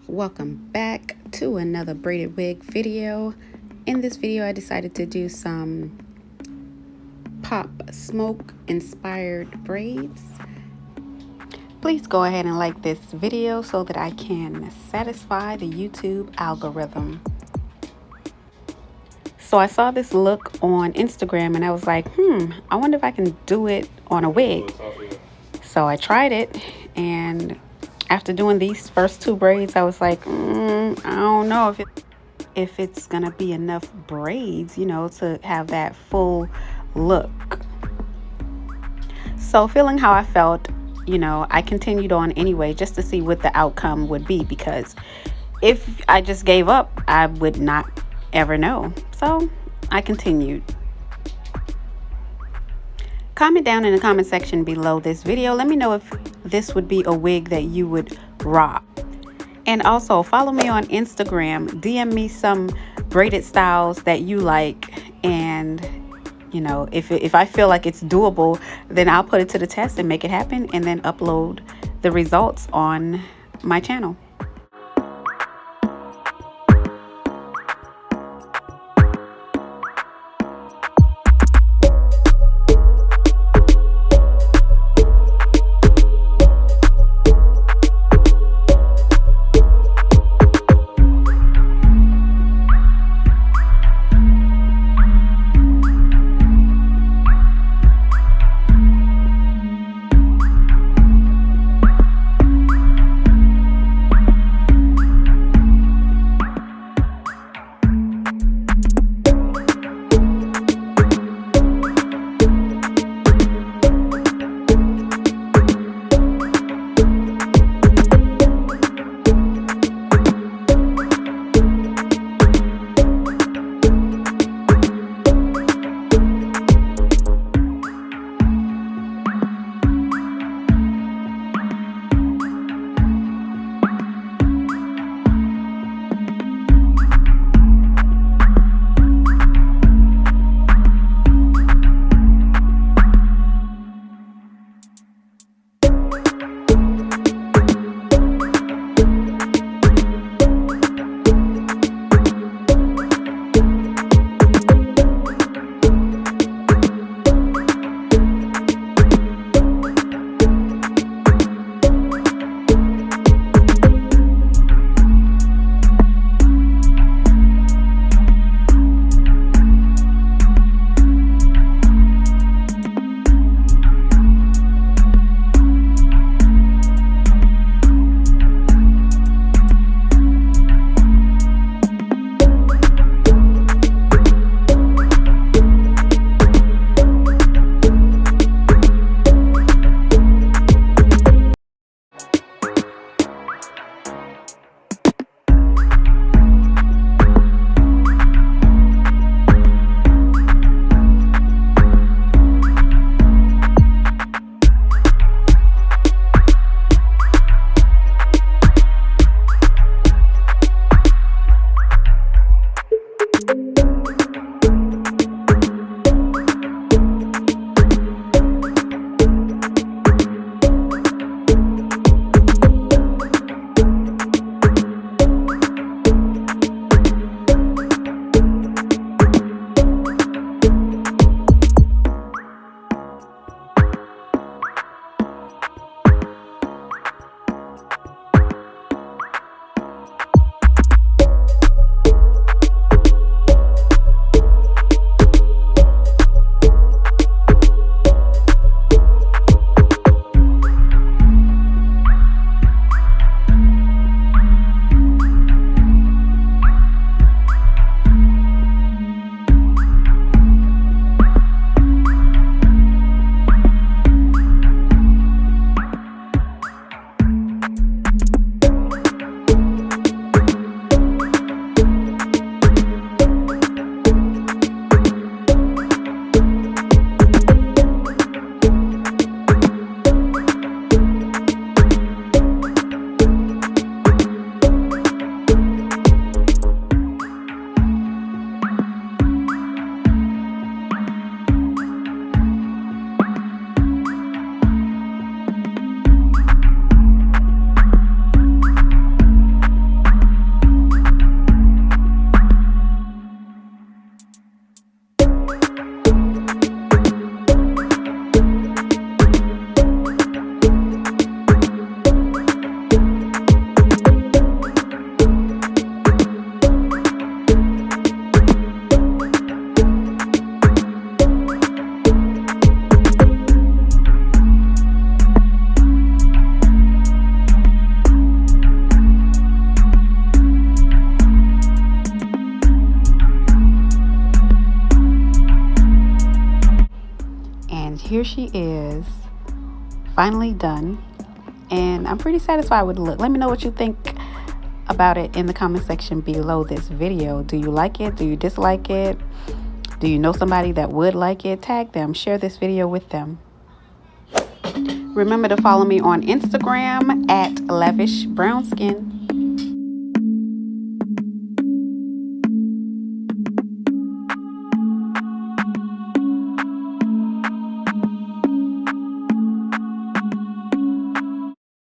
Welcome back to another braided wig video. In this video I decided to do some pop smoke inspired braids. Please go ahead and like this video so that I can satisfy the YouTube algorithm. So I saw this look on Instagram and I was like, I wonder if I can do it on a wig. So I tried it, and after doing these first two braids, I was like, I don't know if it's gonna be enough braids, to have that full look. So feeling how I felt, I continued on anyway, just to see what the outcome would be, because if I just gave up, I would not ever know. So I continued. Comment down in the comment section below this video. Let me know if this would be a wig that you would rock. And also follow me on Instagram. DM me some braided styles that you like. And, if I feel like it's doable, then I'll put it to the test and make it happen, and then upload the results on my channel. here she is, finally done. And I'm pretty satisfied with the look. Let me know what you think about it in the comment section below this video. Do you like it? Do you dislike it? Do you know somebody that would like it? Tag them. Share this video with them. Remember to follow me on Instagram at Lavish Brown Skin.